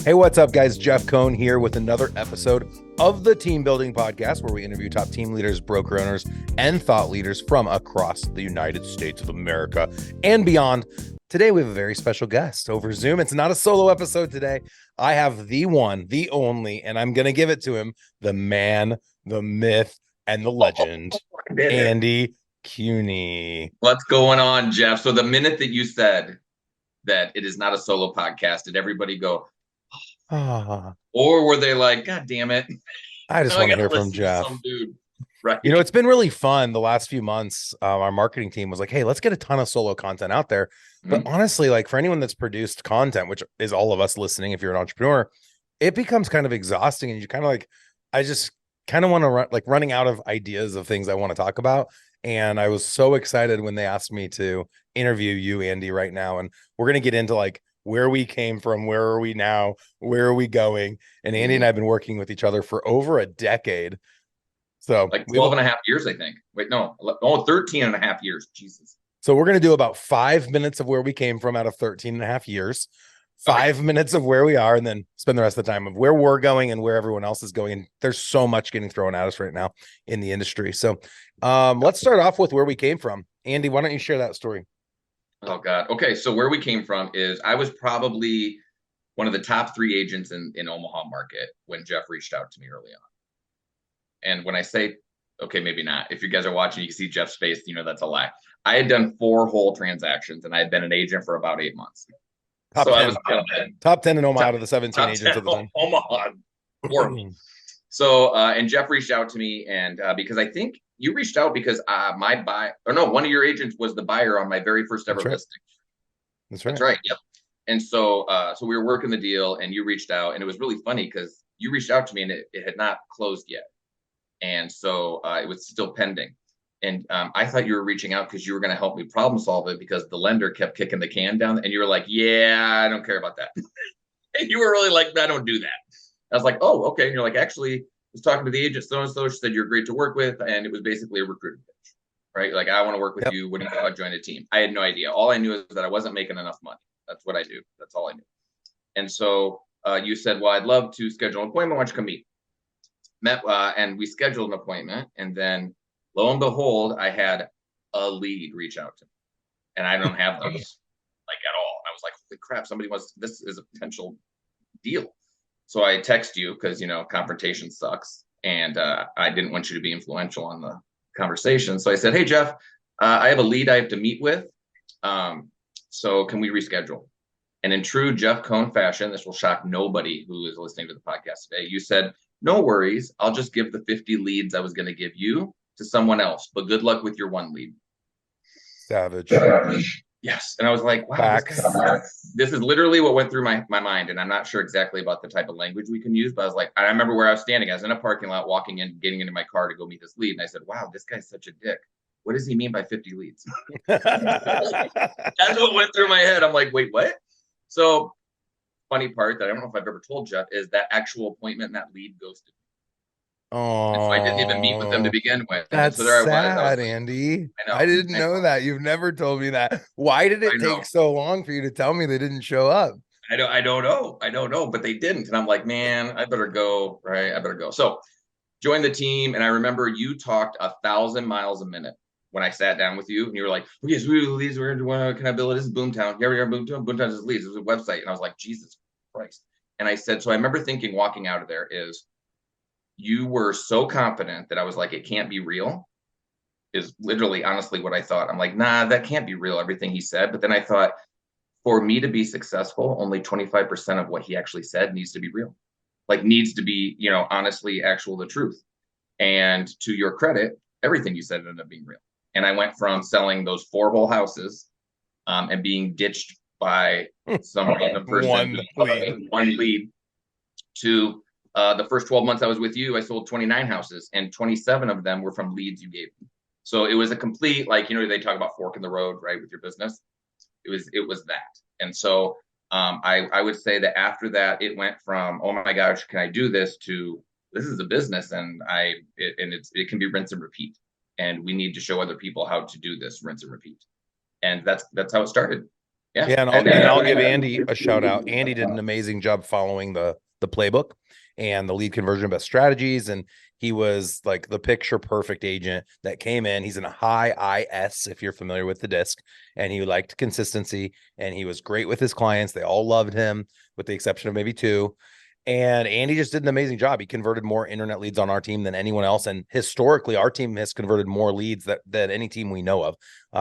Hey, what's up, guys? Jeff Kueny here with another episode of the Team Building Podcast, where we interview top team leaders, broker owners, and thought leaders from across the United States of America and beyond. Today, we have a very special guest over Zoom. It's not a solo episode today. I have the one, the only, and I'm going to give it to him, the man, the myth, and the legend, Andy Kueny. What's going on, Jeff? So the minute that you said that it is not a solo podcast, did everybody go, or were they like, God damn it, I just I want to gotta hear from listen to Jeff. some dude? Right. You know, it's been really fun the last few months. Our marketing team was like, hey, let's get a ton of solo content out there. But honestly, like for anyone that's produced content, which is all of us listening, if you're an entrepreneur, it becomes kind of exhausting. And you kind of like, I just kind of want to running out of ideas of things I want to talk about. And I was so excited when they asked me to interview you, Andy, right now. And we're going to get into like where we came from, where are we now, where are we going? And Andy and I have been working with each other for over a decade. So like 12 and a half years, I think. Wait, no, 13 and a half years. Jesus. So we're going to do about 5 minutes of where we came from out of 13 and a half years, 5 minutes of where we are, and then spend the rest of the time of where we're going and where everyone else is going. And there's so much getting thrown at us right now in the industry. So let's start off with where we came from. Andy, why don't you share that story? Oh, God. Okay, so where we came from is I was probably one of the top 3 agents in Omaha market when Jeff reached out to me early on. And when I say, okay, maybe not. If you guys are watching, you can see Jeff's face, you know that's a lie. I had done 4 whole transactions, and I had been an agent for about 8 months. Top 10. Top 10 in Omaha out of the 17 agents at the time. Omaha. So, and Jeff reached out to me, and because I think you reached out because one of your agents was the buyer on my very first ever listing. That's right. Yep. And so, so we were working the deal, and you reached out, and it was really funny because you reached out to me, and it had not closed yet. And so it was still pending. And I thought you were reaching out because you were going to help me problem solve it because the lender kept kicking the can down. And you were like, yeah, I don't care about that. And you were really like, I don't do that. I was like, oh, okay. And you're like, actually, I was talking to the agent so-and-so. She said you're great to work with. And it was basically a recruiting pitch, right? Like, I want to work with you. What do you think about joining a team? I had no idea. All I knew is that I wasn't making enough money. That's what I do. That's all I knew. And so you said, well, I'd love to schedule an appointment. Why don't you come meet? Met and we scheduled an appointment, and then lo and behold, I had a lead reach out to me, and I don't have those like at all. I was like, holy crap, somebody wants, this is a potential deal. So I text you because, you know, confrontation sucks, and I didn't want you to be influential on the conversation. So I said, hey, Jeff, I have a lead I have to meet with. So can we reschedule? And in true Jeff Kueny fashion, this will shock nobody who is listening to the podcast today. You said, no worries. I'll just give the 50 leads I was going to give you to someone else, but good luck with your one lead. Savage. Yes. And I was like, wow, this is literally what went through my mind. And I'm not sure exactly about the type of language we can use, but I was like, I remember where I was standing. I was in a parking lot walking in, getting into my car to go meet this lead. And I said, wow, this guy's such a dick. What does he mean by 50 leads? That's what went through my head. I'm like, wait, what? So funny part that I don't know if I've ever told Jeff is that actual appointment and that lead ghosted me. Oh, so I didn't even meet with them to begin with. That's so there sad, I was. Andy. I didn't know that. You've never told me that. Why did it take so long for you to tell me they didn't show up? I don't know, but they didn't. And I'm like, man, I better go, right? I better go. So joined the team. And I remember you talked 1,000 miles a minute when I sat down with you, and you were like, okay, so we leads, we're going to, can I build it? This is Boomtown. Here we are, Boomtown. Boomtown is leads. It was a website. And I was like, Jesus Christ. And I said, so I remember thinking walking out of there is you were so confident that I was like, it can't be real, is literally honestly what I thought. I'm like, nah, that can't be real, everything he said. But then I thought, for me to be successful, only 25% of what he actually said needs to be real. Like needs to be, you know, honestly, actual the truth. And to your credit, everything you said ended up being real. And I went from selling those 4 whole houses and being ditched by some random person, one lead, to the first 12 months I was with you, I sold 29 houses, and 27 of them were from leads you gave me. So it was a complete, like, you know, they talk about fork in the road, right, with your business. It was that. And so I would say that after that, it went from, oh my gosh, can I do this, to this is a business, and it can be rinse and repeat. And we need to show other people how to do this, rinse and repeat. And that's how it started. Yeah. Yeah, and And I'll give Andy a shout out. Andy did an amazing job following the playbook and the lead conversion best strategies. And he was like the picture perfect agent that came in. He's in a high IS, if you're familiar with the disc, and he liked consistency and he was great with his clients. They all loved him, with the exception of maybe two. And Andy just did an amazing job. He converted more internet leads on our team than anyone else. And historically, our team has converted more leads than any team we know of.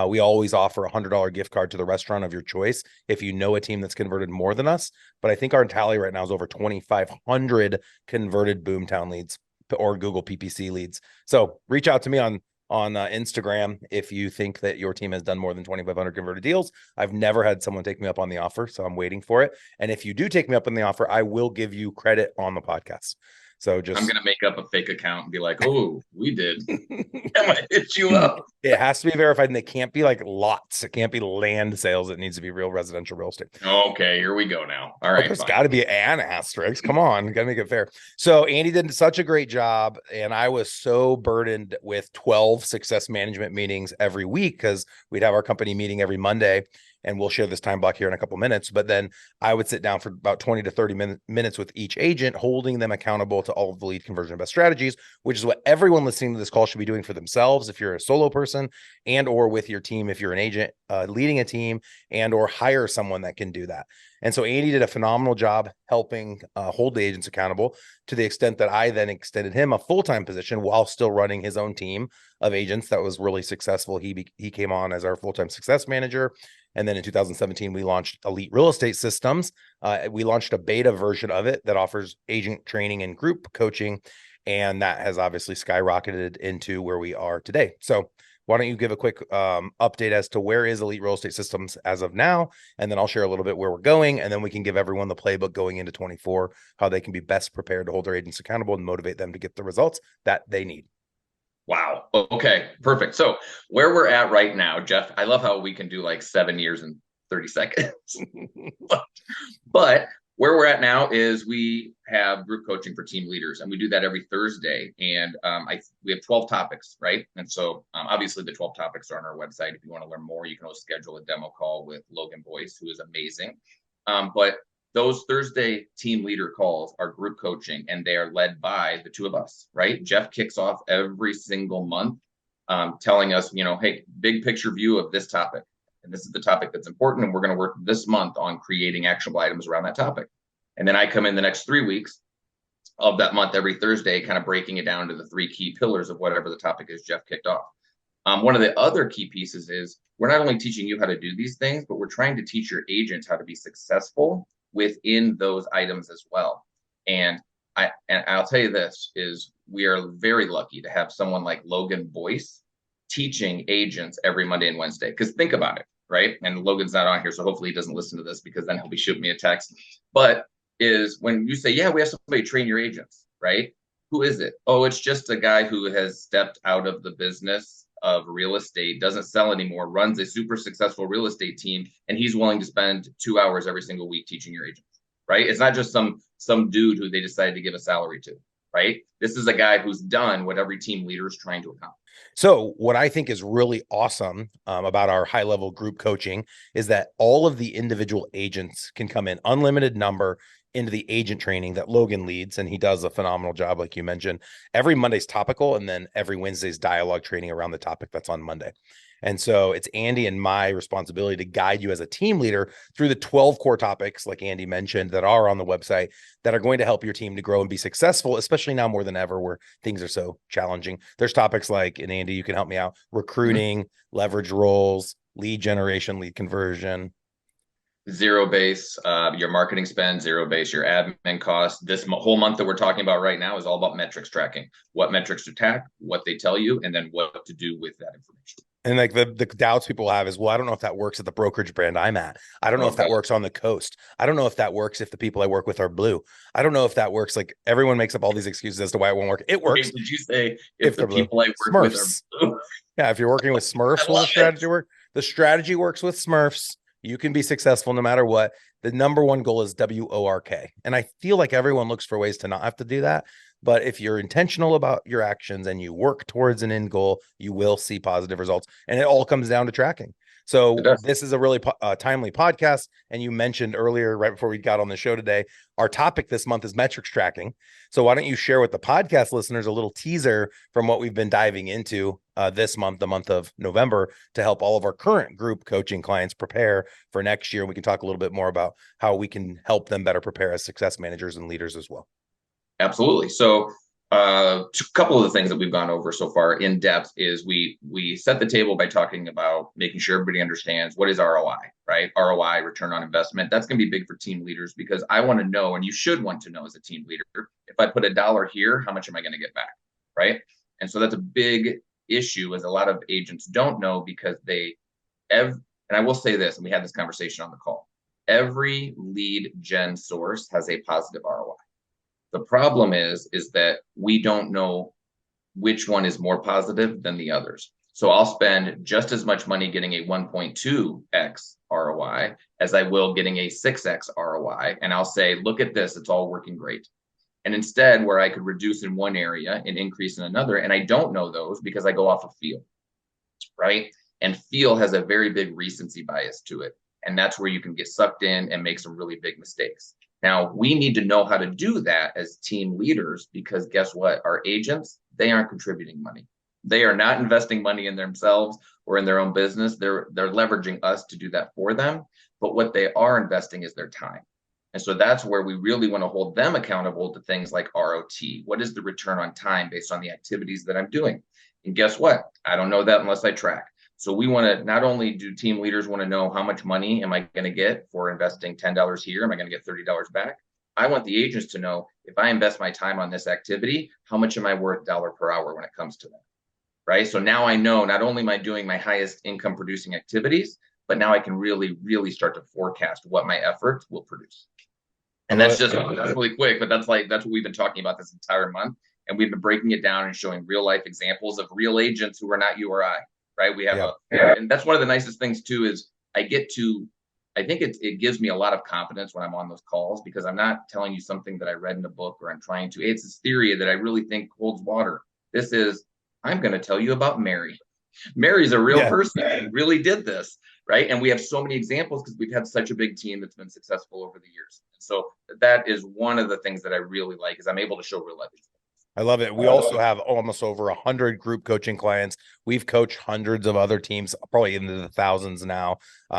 We always offer a $100 gift card to the restaurant of your choice if you know a team that's converted more than us. But I think our tally right now is over 2,500 converted Boomtown leads or Google PPC leads. So reach out to me on Instagram if you think that your team has done more than 2,500 converted deals. I've never had someone take me up on the offer, so I'm waiting for it. And if you do take me up on the offer, I will give you credit on the podcast. So I'm gonna make up a fake account and be like, "Oh, we did." I'm gonna hit you up. It has to be verified, and they can't be like lots. It can't be land sales. It needs to be real residential real estate. Okay, here we go now. All right, there's got to be an asterisk. Come on, got to make it fair. So Andy did such a great job, and I was so burdened with 12 success management meetings every week because we'd have our company meeting every Monday, and we'll share this time block here in a couple minutes. But then I would sit down for about 20 to 30 minutes with each agent, holding them accountable to all of the lead conversion best strategies, which is what everyone listening to this call should be doing for themselves if you're a solo person, and or with your team if you're an agent leading a team, and or hire someone that can do that. And so Andy did a phenomenal job helping hold the agents accountable, to the extent that I then extended him a full-time position while still running his own team of agents that was really successful. He came on as our full-time success manager. And then in 2017, we launched Elite Real Estate Systems. We launched a beta version of it that offers agent training and group coaching. And that has obviously skyrocketed into where we are today. So why don't you give a quick update as to where is Elite Real Estate Systems as of now? And then I'll share a little bit where we're going. And then we can give everyone the playbook going into 24, how they can be best prepared to hold their agents accountable and motivate them to get the results that they need. Wow. Okay, perfect. So where we're at right now, Jeff, I love how we can do like 7 years and 30 seconds. But where we're at now is we have group coaching for team leaders, and we do that every Thursday. And we have 12 topics, right? And so obviously the 12 topics are on our website. If you want to learn more, you can always schedule a demo call with Logan Boyce, who is amazing. But those Thursday team leader calls are group coaching, and they are led by the two of us, right? Jeff kicks off every single month, telling us, hey, big picture view of this topic. And this is the topic that's important. And we're going to work this month on creating actionable items around that topic. And then I come in the next 3 weeks of that month, every Thursday, kind of breaking it down to the 3 key pillars of whatever the topic is Jeff kicked off. One of the other key pieces is we're not only teaching you how to do these things, but we're trying to teach your agents how to be successful within those items as well. And I'll tell you this, is we are very lucky to have someone like Logan Boyce teaching agents every Monday and Wednesday. Because think about it, right? And Logan's not on here, so hopefully he doesn't listen to this, because then he'll be shooting me a text. But is when you say, yeah, we have somebody train your agents, right? Who is it? Oh, it's just a guy who has stepped out of the business of real estate, doesn't sell anymore, runs a super successful real estate team, and he's willing to spend 2 hours every single week teaching your agents, right? It's not just some dude who they decided to give a salary to, right? This is a guy who's done what every team leader is trying to accomplish. So what I think is really awesome about our high level group coaching is that all of the individual agents can come in, unlimited number, into the agent training that Logan leads. And he does a phenomenal job, like you mentioned. Every Monday's topical, and then every Wednesday's dialogue training around the topic that's on Monday. And so it's Andy and my responsibility to guide you as a team leader through the 12 core topics, like Andy mentioned, that are on the website, that are going to help your team to grow and be successful, especially now more than ever where things are so challenging. There's topics like, and Andy, you can help me out, recruiting, leverage roles, lead generation, lead conversion. Zero base, your marketing spend, zero base, your admin costs. This whole month that we're talking about right now is all about metrics tracking, what metrics to track, what they tell you, and then what to do with that information. And like the doubts people have is, well, I don't know if that works at the brokerage brand I'm at. I don't know if that works on the coast. I don't know if that works if the people I work with are blue. I don't know if that works. Like, everyone makes up all these excuses as to why it won't work. It works. Wait, did you say if the people I work Smurfs with are blue? Yeah, if you're working with Smurfs, will the strategy work? The strategy works with Smurfs. You can be successful no matter what. The number one goal is WORK. And I feel like everyone looks for ways to not have to do that. But if you're intentional about your actions and you work towards an end goal, you will see positive results. And it all comes down to tracking. It So does. this is a really timely podcast. And you mentioned earlier, right before we got on the show today, our topic this month is metrics tracking. So why don't you share with the podcast listeners a little teaser from what we've been diving into this month, the month of November, to help all of our current group coaching clients prepare for next year. We can talk a little bit more about how we can help them better prepare as success managers and leaders as well. Absolutely. So a couple of the things that we've gone over so far in depth is we set the table by talking about making sure everybody understands what is ROI, right? ROI, return on investment. That's going to be big for team leaders because I want to know, and you should want to know as a team leader, if I put $1 here, how much am I going to get back, right? And so that's a big issue, as a lot of agents don't know because and I will say this, and we had this conversation on the call. Every lead gen source has a positive ROI. The problem is that we don't know which one is more positive than the others. So I'll spend just as much money getting a 1.2x ROI as I will getting a 6x ROI. And I'll say, look at this, it's all working great. And instead, where I could reduce in one area and increase in another, and I don't know those because I go off of feel, right? And feel has a very big recency bias to it. And that's where you can get sucked in and make some really big mistakes. Now, we need to know how to do that as team leaders because guess what? Our agents, they aren't contributing money. They are not investing money in themselves or in their own business. They're leveraging us to do that for them. But what they are investing is their time. And so that's where we really want to hold them accountable to things like ROT. What is the return on time based on the activities that I'm doing? And guess what? I don't know that unless I track. So we want to, not only do team leaders want to know how much money am I going to get for investing $10 here? Am I going to get $30 back? I want the agents to know if I invest my time on this activity, how much am I worth dollar per hour when it comes to that? Right. So now I know not only am I doing my highest income producing activities, but now I can really, really start to forecast what my effort will produce. And that's really quick, but that's what we've been talking about this entire month. And we've been breaking it down and showing real life examples of real agents who are not you or I. Right. We have and that's one of the nicest things too, is I think it gives me a lot of confidence when I'm on those calls because I'm not telling you something that I read in a book or I'm trying to, it's this theory that I really think holds water. I'm going to tell you about Mary. Mary's a real person who really did this. Right. And we have so many examples because we've had such a big team that's been successful over the years. So that is one of the things that I really like is I'm able to show real life examples. I love it. We also have almost over 100 group coaching clients. We've coached hundreds of other teams, probably into the thousands now.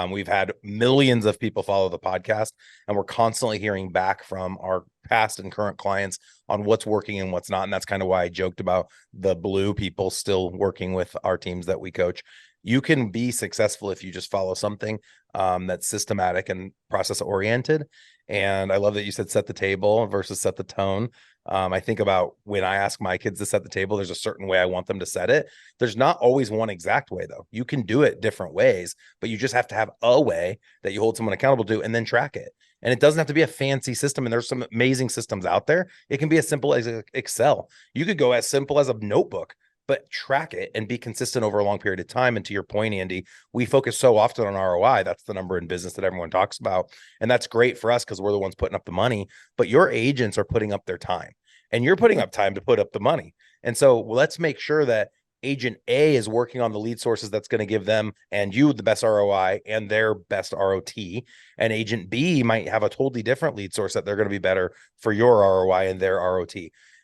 We've had millions of people follow the podcast, and we're constantly hearing back from our past and current clients on what's working and what's not. And that's kind of why I joked about the blue people still working with our teams that we coach. You can be successful if you just follow something that's systematic and process oriented. And I love that you said set the table versus set the tone. I think about when I ask my kids to set the table, there's a certain way I want them to set it. There's not always one exact way, though. You can do it different ways, but you just have to have a way that you hold someone accountable to and then track it. And it doesn't have to be a fancy system. And there's some amazing systems out there. It can be as simple as Excel. You could go as simple as a notebook, but track it and be consistent over a long period of time. And to your point, Andy, we focus so often on ROI. That's the number in business that everyone talks about. And that's great for us because we're the ones putting up the money, but your agents are putting up their time and you're putting up time to put up the money. And so let's make sure that agent A is working on the lead sources that's going to give them and you the best ROI and their best ROT. And agent B might have a totally different lead source that they're going to be better for your ROI and their ROT.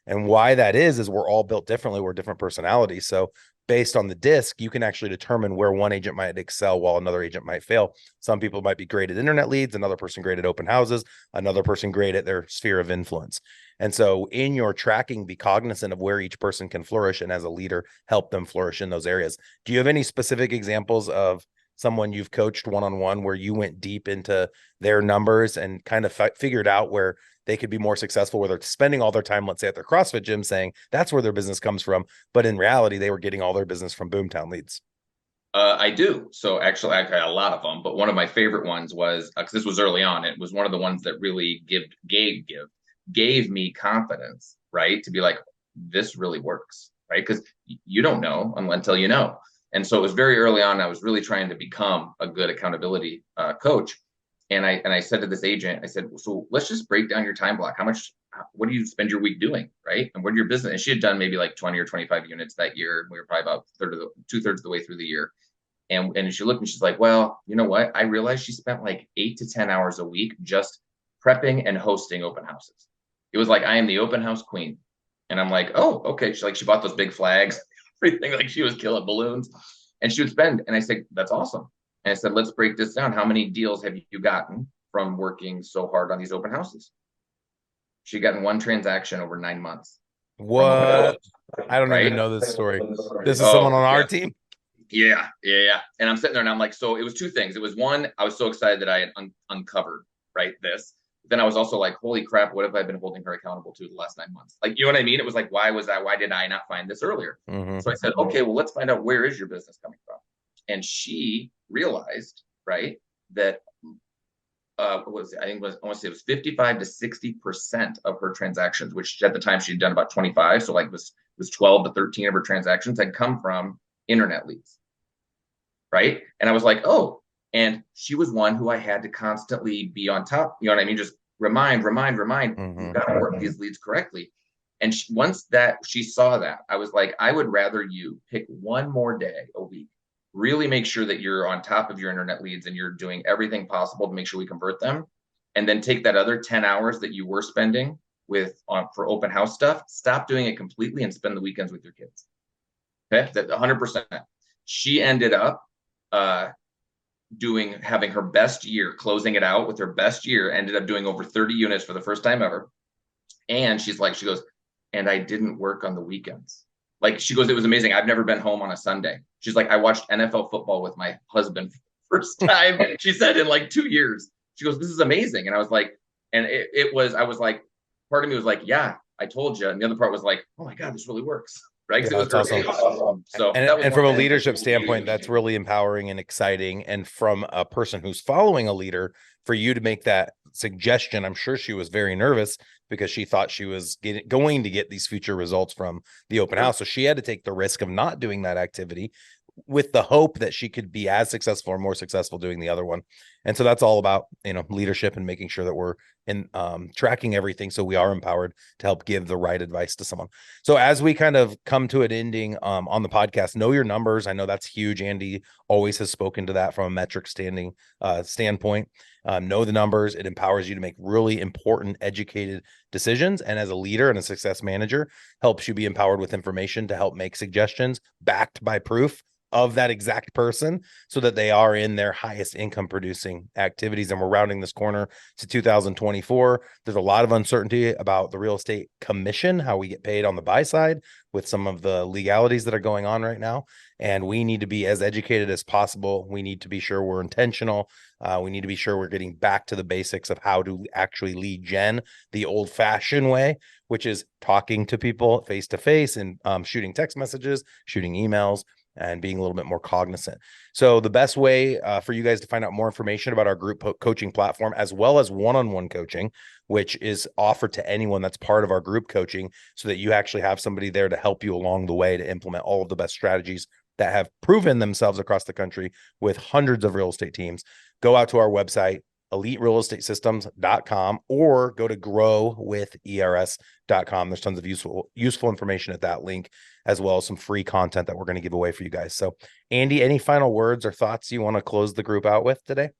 And why that is we're all built differently. We're different personalities. So based on the disc, you can actually determine where one agent might excel while another agent might fail. Some people might be great at internet leads, another person great at open houses, another person great at their sphere of influence. And so in your tracking, be cognizant of where each person can flourish. And as a leader, help them flourish in those areas. Do you have any specific examples of someone you've coached one-on-one where you went deep into their numbers and kind of figured out where they could be more successful, where they're spending all their time, let's say at their CrossFit gym, saying that's where their business comes from. But in reality, they were getting all their business from Boomtown leads. I do. So actually, I've had a lot of them, but one of my favorite ones was, because this was early on, it was one of the ones that really gave me confidence, right? To be like, this really works, right? Because you don't know until you know. And so it was very early on. I was really trying to become a good accountability coach. And I said to this agent, I said, so let's just break down your time block. What do you spend your week doing? Right. And what are your business? And she had done maybe like 20 or 25 units that year. We were probably about 2/3 of the way through the year. And she looked and she's like, well, you know what? I realized she spent like 8 to 10 hours a week just prepping and hosting open houses. It was like, I am the open house queen. And I'm like, oh, okay. She's like, she bought those big flags, everything, like she was killing balloons. And she would spend, and I said, that's awesome. And I said, let's break this down. How many deals have you gotten from working so hard on these open houses? She gotten one transaction over 9 months. What? I don't Right? even know this story. This is someone Oh, on our yeah. team. Yeah. And I'm sitting there and I'm like, so it was two things. It was one, I was so excited that I had uncovered, right, this. Then I was also like, holy crap, what have I been holding her accountable to the last 9 months? Like, you know what I mean? It was like, why did I not find this earlier? Mm-hmm. So I said, okay, well, let's find out, where is your business coming from? And she realized, right, that what was it? I think it was, I want to say it was 55 to 60% of her transactions, which at the time she'd done about 25. So like was 12 to 13 of her transactions had come from internet leads. Right. And I was like, oh, and she was one who I had to constantly be on top. You know what I mean? Just remind, Mm-hmm. you've got to work these leads correctly. And once that she saw that, I was like, I would rather you pick one more day a week, really make sure that you're on top of your internet leads and you're doing everything possible to make sure we convert them. And then take that other 10 hours that you were spending with for open house stuff, stop doing it completely and spend the weekends with your kids. Okay. That 100%. She ended up having her best year, closing it out with her best year, ended up doing over 30 units for the first time ever. And she goes, and I didn't work on the weekends. Like, she goes, it was amazing. I've never been home on a Sunday. She's like, I watched NFL football with my husband for the first time, she said, in like 2 years. She goes, this is amazing. And I was like, and I was like, part of me was like, yeah, I told you. And the other part was like, oh my God, this really works. Right. Yeah, that's awesome. So and from a leadership standpoint, that's really empowering and exciting. And from a person who's following a leader, for you to make that suggestion, I'm sure she was very nervous because she thought she was going to get these future results from the open house. So she had to take the risk of not doing that activity with the hope that she could be as successful or more successful doing the other one. And so that's all about, leadership and making sure that we're in tracking everything, so we are empowered to help give the right advice to someone. So as we kind of come to an ending on the podcast, know your numbers. I know that's huge. Andy always has spoken to that from a metric standpoint. Know the numbers. It empowers you to make really important, educated decisions. And as a leader and a success manager, helps you be empowered with information to help make suggestions backed by proof of that exact person, so that they are in their highest income producing activities. And we're rounding this corner to 2024. There's a lot of uncertainty about the real estate commission, how we get paid on the buy side, with some of the legalities that are going on right now. And we need to be as educated as possible. We need to be sure we're intentional. We need to be sure we're getting back to the basics of how to actually lead gen the old fashioned way, which is talking to people face to face and shooting text messages, shooting emails, and being a little bit more cognizant. So the best way for you guys to find out more information about our group coaching platform, as well as one-on-one coaching, which is offered to anyone that's part of our group coaching, so that you actually have somebody there to help you along the way to implement all of the best strategies that have proven themselves across the country with hundreds of real estate teams. Go out to our website, eliterealestatesystems.com, or go to growwithers.com. There's tons of useful information at that link, as well as some free content that we're going to give away for you guys. So Andy, any final words or thoughts you want to close the group out with today?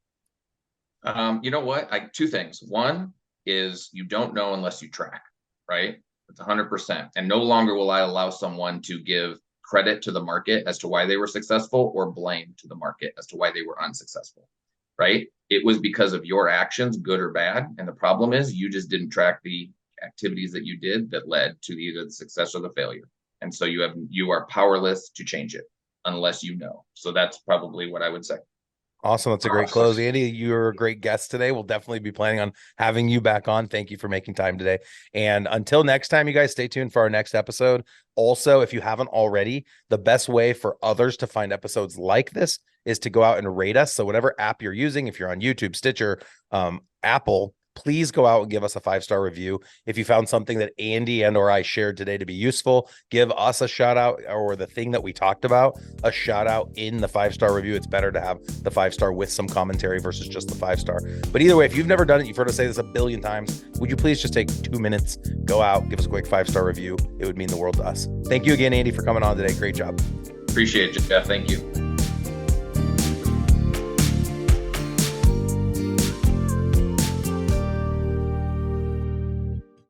You know what? Two things. One is, you don't know unless you track, right? It's 100%. And no longer will I allow someone to give credit to the market as to why they were successful, or blame to the market as to why they were unsuccessful, right? It was because of your actions, good or bad. And the problem is, you just didn't track the activities that you did that led to either the success or the failure. And so you are powerless to change it unless you know. So that's probably what I would say. Awesome. That's a great close. Andy, you're a great guest today. We'll definitely be planning on having you back on. Thank you for making time today. And until next time, you guys, stay tuned for our next episode. Also, if you haven't already, the best way for others to find episodes like this is to go out and rate us. So whatever app you're using, if you're on YouTube, Stitcher, Apple, please go out and give us a 5-star review. If you found something that Andy and or I shared today to be useful, give us a shout out, or the thing that we talked about, a shout out in the 5-star review. It's better to have the 5-star with some commentary versus just the 5-star. But either way, if you've never done it, you've heard us say this a billion times, would you please just take 2 minutes, go out, give us a quick 5-star review? It would mean the world to us. Thank you again, Andy, for coming on today. Great job. Appreciate it, Jeff. Thank you.